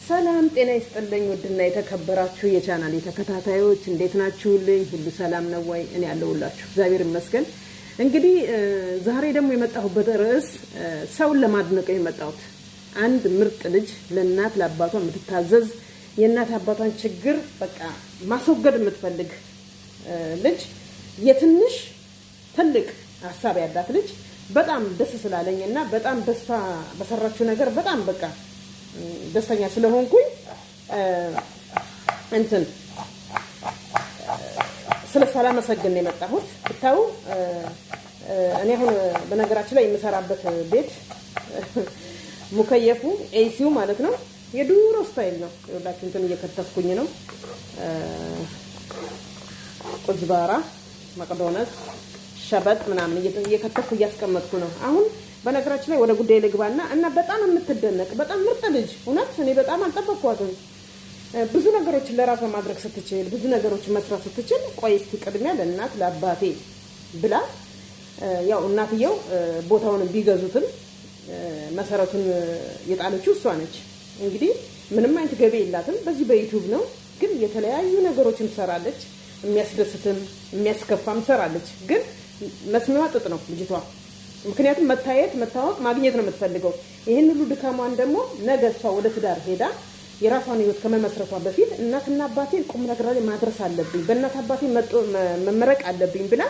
ሰላም ጤና ይስጥልኝ ውድና የተከበራችሁ የቻናሌ ተከታታዮች እንዴት ናችሁልኝ? ሁሉ ሰላም ነው ወይ? እኔ ያለሁላችሁ እግዚአብሔር ይመስገን። እንግዲህ ዛሬ ደግሞ የመጣሁበት ርዕስ ሰውን ለማድነቅ የመጣሁት አንድ ምርጥ ልጅ ለእናት ለአባቷ የምትታዘዝ የእናት አባቷን ችግር በቃ ማስወገድ የምትፈልግ ልጅ የትንሽ ትልቅ ሐሳብ ያላት ልጅ በጣም ደስ ስላለኝና በጣም ደስታ በሰራችው ነገር በጣም በቃ ደስተኛ ስለሆንኩኝ እንትን ሰላም አሰግን የመጣሁት ብታው እኔ አሁን በነገራችን ላይ የምሰራበት ቤት ሙከየፉ ኤሲው ማለት ነው የዱሮ ስታይል ነው። ይኸውላችሁ እንትን እየከተፍኩኝ ነው። ቁዝባራ መቅዶነስ ሸበጥ ምናምን እየከተፍኩ እያስቀመጥኩ ነው። አሁን በነገራችን ላይ ወደ ጉዳይ ልግባና እና በጣም የምትደነቅ በጣም ምርጥ ልጅ እውነት እኔ በጣም አልጠበቅኳትም። ብዙ ነገሮችን ለራሷ ማድረግ ስትችል ብዙ ነገሮችን መስራት ስትችል ቆይ እስቲ ቅድሚያ ለእናት ለአባቴ ብላ ያው እናትየው ቦታውን ቢገዙትም መሰረቱን የጣለችው እሷ ነች። እንግዲህ ምንም አይነት ገቢ የላትም። በዚህ በዩቲዩብ ነው ግን የተለያዩ ነገሮችን ትሰራለች። የሚያስደስትም የሚያስከፋም ትሰራለች። ግን መስሚዋ ጥጥ ነው ልጅቷ። ምክንያቱም መታየት መታወቅ ማግኘት ነው የምትፈልገው። ይሄን ሁሉ ድካሟን ደግሞ ነገ እሷ ወደ ትዳር ሄዳ የራሷን ህይወት ከመመስረቷ በፊት እናትና አባቴን ቁም ነገር ላይ ማድረስ አለብኝ፣ በእናት አባቴ መመረቅ አለብኝ ብላ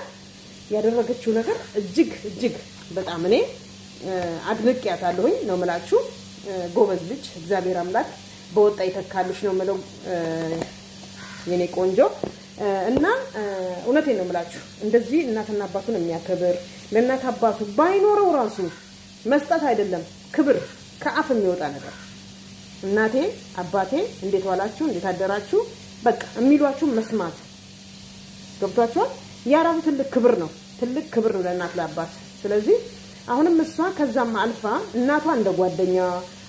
ያደረገችው ነገር እጅግ በጣም እኔ አድንቄያታለሁኝ ነው የምላችሁ። ጎበዝ ልጅ እግዚአብሔር አምላክ በወጣ ይተካልሽ ነው የምለው የኔ ቆንጆ። እና እውነቴን ነው የምላችሁ እንደዚህ እናትና አባቱን የሚያከብር ለእናት አባቱ ባይኖረው ራሱ መስጠት አይደለም ክብር ከአፍ የሚወጣ ነገር እናቴ አባቴ እንዴት ዋላችሁ እንዴት አደራችሁ በቃ የሚሏችሁ መስማት ገብቷችኋል። ያ ራሱ ትልቅ ክብር ነው ለእናት ለአባት። ስለዚህ አሁንም እሷ ከዛም አልፋ እናቷ እንደ ጓደኛ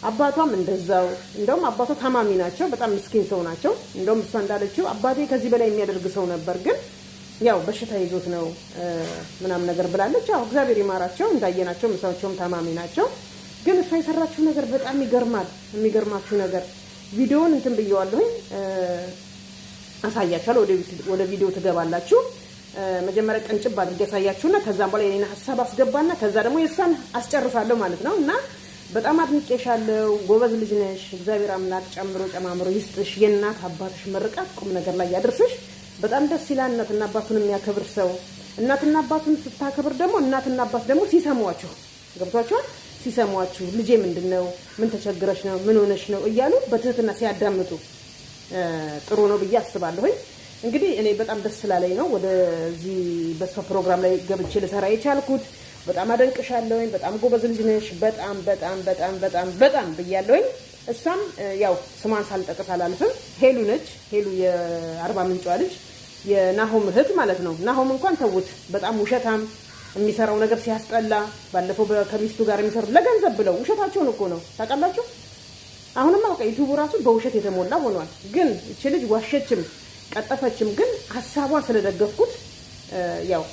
አባቷም እንደዛው። እንደውም አባቷ ታማሚ ናቸው፣ በጣም ምስኪን ሰው ናቸው። እንደውም እሷ እንዳለችው አባቴ ከዚህ በላይ የሚያደርግ ሰው ነበር፣ ግን ያው በሽታ ይዞት ነው ምናምን ነገር ብላለች። ያው እግዚአብሔር ይማራቸው። እንዳየናቸው ምሳቸውም ታማሚ ናቸው። ግን እሷ የሰራችው ነገር በጣም ይገርማል። የሚገርማችሁ ነገር ቪዲዮውን እንትን ብየዋለሁኝ አሳያችኋለሁ። ወደ ቪዲዮ ትገባላችሁ። መጀመሪያ ቀንጭብ አድርጌ ያሳያችሁና ከዛም በኋላ የኔን ሐሳብ አስገባና ከዛ ደግሞ የሷን አስጨርሳለሁ ማለት ነው። እና በጣም አድንቄሻለሁ። ጎበዝ ልጅ ነሽ። እግዚአብሔር አምላክ ጨምሮ ጨማምሮ ይስጥሽ። የእናት አባትሽ ምርቃት ቁም ነገር ላይ ያድርስሽ። በጣም ደስ ይላል። እናትና አባቱን የሚያከብር ሰው እናትና አባቱን ስታከብር ደግሞ እናትና አባት ደግሞ ሲሰሟችሁ ገብቷችኋል። ሲሰሟችሁ ልጄ ምንድነው ምን ተቸግረሽ ነው ምን ሆነሽ ነው እያሉ በትህትና ሲያዳምጡ ጥሩ ነው ብዬ አስባለሁኝ። እንግዲህ እኔ በጣም ደስ ስላለኝ ነው ወደዚህ በሷ ፕሮግራም ላይ ገብቼ ልሰራ የቻልኩት። በጣም አደንቅሻለሁኝ። በጣም ጎበዝ ልጅ ነሽ። በጣም ብያለሁኝ። እሷም ያው ስሟን ሳልጠቅስ አላልፍም። ሄሉ ነች። ሄሉ የአርባ ምንጯ ልጅ የናሆም እህት ማለት ነው። ናሆም እንኳን ተውት፣ በጣም ውሸታም፣ የሚሰራው ነገር ሲያስጠላ። ባለፈው ከሚስቱ ጋር የሚሰሩት ለገንዘብ ብለው ውሸታቸውን እኮ ነው ታውቃላችሁ። አሁንማ በቃ ዩቲዩብ ራሱ በውሸት የተሞላ ሆኗል። ግን እቺ ልጅ ዋሸችም ቀጠፈችም፣ ግን ሐሳቧን ስለደገፍኩት ያው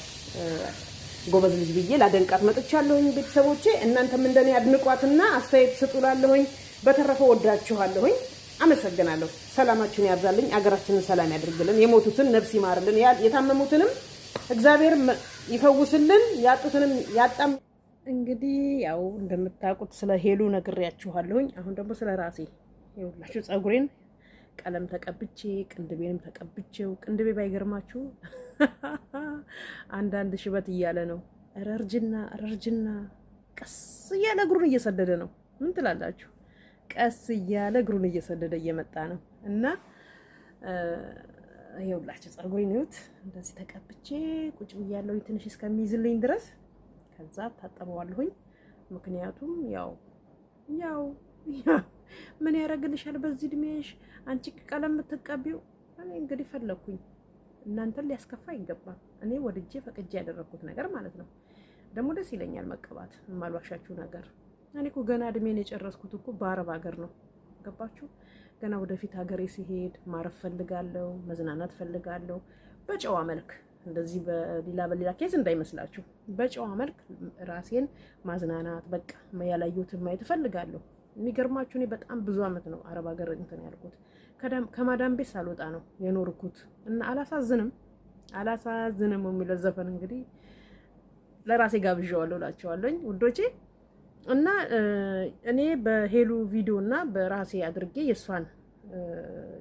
ጎበዝ ልጅ ብዬ ላደንቃት መጥቻለሁኝ። ቤተሰቦቼ እናንተም እንደኔ አድንቋትና አስተያየት ስጡላለሁኝ። በተረፈ ወዳችኋለሁኝ። አመሰግናለሁ። ሰላማችሁን ያብዛልኝ። አገራችንን ሰላም ያድርግልን። የሞቱትን ነፍስ ይማርልን። የታመሙትንም እግዚአብሔር ይፈውስልን። ያጡትንም ያጣም። እንግዲህ ያው እንደምታውቁት ስለ ሄሉ ነግሬያችኋለሁኝ። አሁን ደግሞ ስለ ራሴ ይኸውላችሁ ፀጉሬን ቀለም ተቀብቼ ቅንድቤንም ተቀብቼው ቅንድቤ ባይገርማችሁ አንዳንድ ሽበት እያለ ነው። ረርጅና ቀስ እያለ እግሩን እየሰደደ ነው። ምን ትላላችሁ? ቀስ እያለ እግሩን እየሰደደ እየመጣ ነው። እና ይኸውላችሁ ፀጉሬን ይሁት እንደዚህ ተቀብቼ ቁጭ ብያለሁኝ ትንሽ እስከሚይዝልኝ ድረስ። ከዛ ታጠበዋለሁኝ። ምክንያቱም ያው ምን ያደርግልሻል በዚህ እድሜሽ አንቺ ቀለም የምትቀቢው። እኔ እንግዲህ ፈለኩኝ፣ እናንተን ሊያስከፋ አይገባም። እኔ ወድጄ ፈቅጄ ያደረኩት ነገር ማለት ነው። ደግሞ ደስ ይለኛል መቀባት፣ የማልዋሻችሁ ነገር። እኔ እኮ ገና እድሜን የጨረስኩት እኮ በአረብ ሀገር ነው። ገባችሁ? ገና ወደፊት ሀገሬ ሲሄድ ማረፍ ፈልጋለሁ፣ መዝናናት ፈልጋለሁ በጨዋ መልክ። እንደዚህ በሌላ ኬዝ እንዳይመስላችሁ። በጨዋ መልክ ራሴን ማዝናናት በቃ ያላየሁትን ማየት ፈልጋለሁ። የሚገርማችሁ እኔ በጣም ብዙ አመት ነው አረብ ሀገር እንትን ያልኩት ከማዳም ቤት ሳልወጣ ነው የኖርኩት እና አላሳዝንም የሚለው ዘፈን እንግዲህ ለራሴ ጋብዣዋለሁ እላቸዋለሁኝ ውዶቼ። እና እኔ በሄሉ ቪዲዮ እና በራሴ አድርጌ የሷን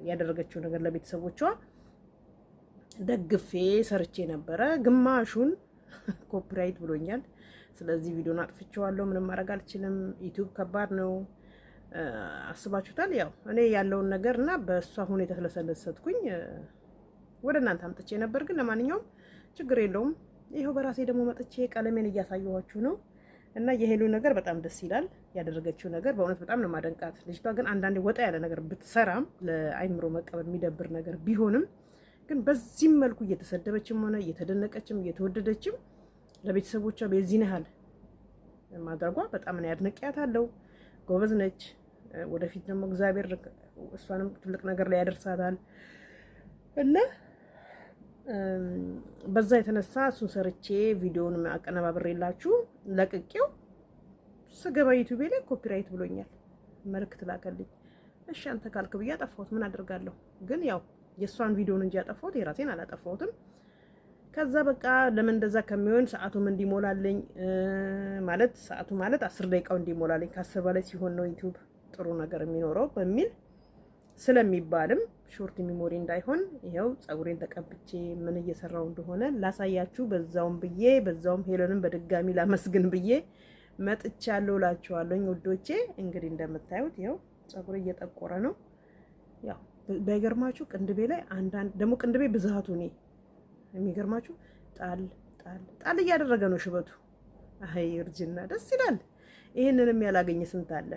ያደረገችው ነገር ለቤተሰቦቿ ደግፌ ሰርቼ ነበረ። ግማሹን ኮፒራይት ብሎኛል። ስለዚህ ቪዲዮን አጥፍቼዋለሁ። ምንም ማድረግ አልችልም። ዩቲዩብ ከባድ ነው። አስባችሁታል? ያው እኔ ያለውን ነገር እና በእሷ ሁኔታ ስለሰለሰትኩኝ ወደ እናንተ አምጥቼ ነበር። ግን ለማንኛውም ችግር የለውም። ይኸው በራሴ ደግሞ መጥቼ ቀለሜን እያሳየኋችሁ ነው። እና የሄሉ ነገር በጣም ደስ ይላል። ያደረገችው ነገር በእውነት በጣም ነው ማደንቃት። ልጅቷ ግን አንዳንዴ ወጣ ያለ ነገር ብትሰራም ለአይምሮ መቀበል የሚደብር ነገር ቢሆንም ግን በዚህም መልኩ እየተሰደበችም ሆነ እየተደነቀችም እየተወደደችም ለቤተሰቦቿ በዚህን ያህል ማድረጓ በጣም ነው ያድነቂያታለሁ። ጎበዝ ነች። ወደፊት ደግሞ እግዚአብሔር እሷንም ትልቅ ነገር ላይ ያደርሳታል እና በዛ የተነሳ እሱን ሰርቼ ቪዲዮውን አቀነባብሬላችሁ ለቅቄው ስገባ ዩቲዩብ ላይ ኮፒራይት ብሎኛል። መልእክት ላከልኝ። እሺ አንተ ካልክ ብዬ አጠፋሁት። ምን አደርጋለሁ? ግን ያው የእሷን ቪዲዮን እንጂ ያጠፋሁት የራሴን አላጠፋሁትም። ከዛ በቃ ለምን እንደዛ ከሚሆን ሰዓቱም እንዲሞላልኝ ማለት ሰዓቱ ማለት 10 ደቂቃው እንዲሞላልኝ ከ10 በላይ ሲሆን ነው ዩቲዩብ ጥሩ ነገር የሚኖረው በሚል ስለሚባልም ሾርት ሚሞሪ እንዳይሆን ይሄው ጸጉሬን ተቀብቼ ምን እየሰራው እንደሆነ ላሳያችሁ። በዛውም ሄሎንን በድጋሚ ላመስግን ብዬ መጥቻለሁ እላችኋለሁ ውዶቼ። እንግዲህ እንደምታዩት ይሄው ጸጉሬ እየጠቆረ ነው። ያው ባይገርማችሁ ቅንድቤ ላይ አንዳንድ ደግሞ ቅንድቤ ብዛቱ ነው የሚገርማችሁ ጣል እያደረገ ነው ሽበቱ። አይ እርጅና ደስ ይላል። ይሄንንም ያላገኘ ስንት አለ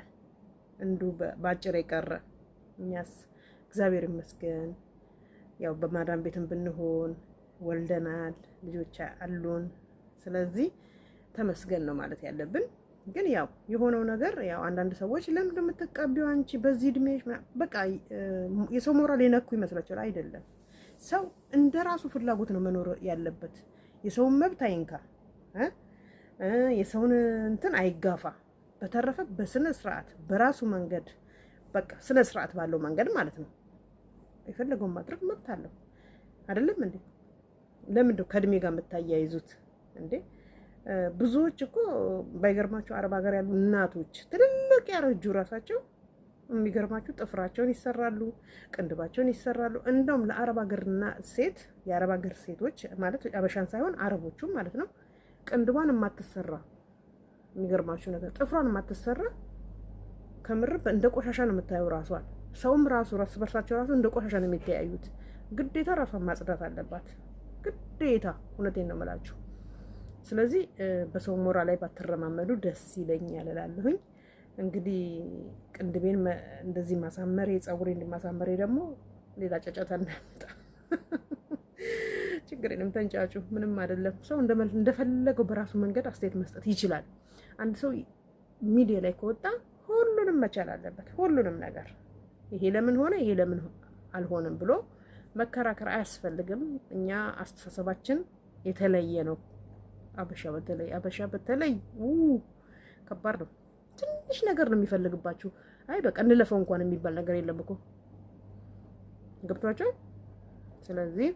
እንዱ ባጭር የቀረ። እኛስ እግዚአብሔር ይመስገን ያው በማዳም ቤትም ብንሆን ወልደናል፣ ልጆች አሉን። ስለዚህ ተመስገን ነው ማለት ያለብን። ግን ያው የሆነው ነገር ያው አንዳንድ ሰዎች ለምን እንደምትቀቢው አንቺ በዚህ እድሜሽ በቃ የሰው ሞራል የነኩ ይመስላችኋል? አይደለም። ሰው እንደራሱ ፍላጎት ነው መኖር ያለበት። የሰውን መብት አይንካ፣ የሰውን እንትን አይጋፋ። በተረፈ በስነ ስርዓት በራሱ መንገድ በቃ ስነ ስርዓት ባለው መንገድ ማለት ነው የፈለገውን ማድረግ መብት አለው። አይደለም እንዴ? ለምን እንደው ከእድሜ ጋር የምታያይዙት እንዴ? ብዙዎች እኮ ባይገርማችሁ አረብ ሀገር ያሉ እናቶች ትልልቅ ያረጁ ራሳቸው የሚገርማችሁ ጥፍራቸውን ይሰራሉ፣ ቅንድባቸውን ይሰራሉ። እንደውም ለአረብ ሀገርና የአረብ ሀገር ሴቶች ማለት አበሻን ሳይሆን አረቦቹም ማለት ነው ቅንድቧን የማትሰራ የሚገርማችሁ ነገር ጥፍሯን የማትሰራ ከምር እንደ ቆሻሻ ነው የምታየው ራሷን። ሰውም ራስ በርሳቸው ራሱ እንደ ቆሻሻ ነው የሚተያዩት። ግዴታ ራሷን ማጽዳት አለባት ግዴታ። እውነቴን ነው የምላችሁ። ስለዚህ በሰው ሞራ ላይ ባትረማመዱ ደስ ይለኛል እላለሁኝ። እንግዲህ ቅንድቤን እንደዚህ ማሳመሬ ጸጉሬን ማሳመሬ ደግሞ ሌላ ጫጫታ እንዳያመጣ ችግር የለም። ተንጫጩ፣ ምንም አይደለም። ሰው እንደፈለገው በራሱ መንገድ አስተያየት መስጠት ይችላል። አንድ ሰው ሚዲያ ላይ ከወጣ ሁሉንም መቻል አለበት። ሁሉንም ነገር ይሄ ለምን ሆነ ይሄ ለምን አልሆነም ብሎ መከራከር አያስፈልግም። እኛ አስተሳሰባችን የተለየ ነው። አበሻ በተለይ ከባድ ነው። ትንሽ ነገር ነው የሚፈልግባችሁ። አይ በቃ እንለፈው እንኳን የሚባል ነገር የለም እኮ ገብቷቸው። ስለዚህ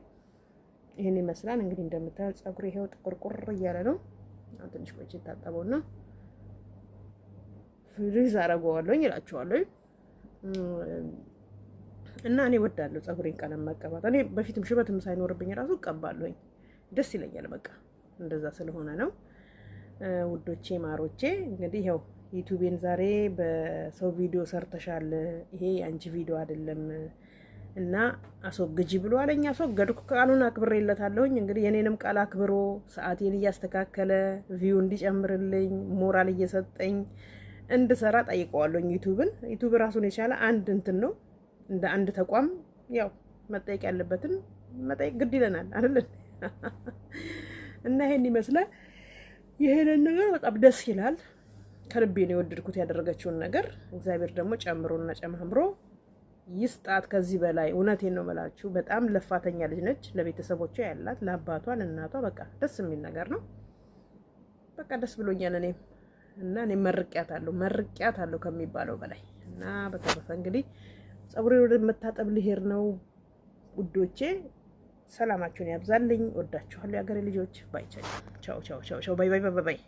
ይሄን ይመስላል እንግዲህ እንደምታዩት ጸጉሬ ይሄው ጥቁርቁር እያለ ነው። አሁን ትንሽ ቆይቼ ታጠበውና ፍሪዝ አደርገዋለሁኝ እላችኋለሁ። እና እኔ ወዳለሁ ጸጉሬን ቀለም መቀባት። እኔ በፊትም ሽበትም ሳይኖርብኝ ራሱ እቀባለሁኝ። ደስ ይለኛል። በቃ እንደዛ ስለሆነ ነው ውዶቼ ማሮቼ። እንግዲህ ይኸው ዩቲዩቤን ዛሬ በሰው ቪዲዮ ሰርተሻል፣ ይሄ አንቺ ቪዲዮ አይደለም እና አስወግጂ ብሎ አለኝ። አስወገድኩ። ቃሉን አክብሬለታለሁኝ። እንግዲህ የኔንም ቃል አክብሮ ሰዓቴን እያስተካከለ ቪው እንዲጨምርልኝ ሞራል እየሰጠኝ እንድሰራ ጠይቀዋለሁኝ። ዩቲዩብ ራሱን የቻለ አንድ እንትን ነው። እንደ አንድ ተቋም ያው መጠየቅ ያለበትን መጠየቅ ግድ ይለናል አይደል? እና ይሄን ይመስላል። ይሄንን ነገር በጣም ደስ ይላል። ከልቤ ነው የወደድኩት ያደረገችውን ነገር። እግዚአብሔር ደግሞ ጨምሮና ጨማምሮ ይስጣት ከዚህ በላይ። እውነቴን ነው የምላችሁ። በጣም ለፋተኛ ልጅ ነች። ለቤተሰቦቿ ያላት ለአባቷ ለእናቷ በቃ ደስ የሚል ነገር ነው። በቃ ደስ ብሎኛል። እኔም እና እኔ መርቂያታለሁ ከሚባለው በላይ እና በተረፈ እንግዲህ ፀጉሬ ወደ መታጠብ ልሄድ ነው ውዶቼ። ሰላማችሁን ያብዛልኝ። ወዳችኋለሁ የሀገሬ ልጆች። ባይ ቻው ቻው ቻው ቻው ባይ ባይ ባይ ባይ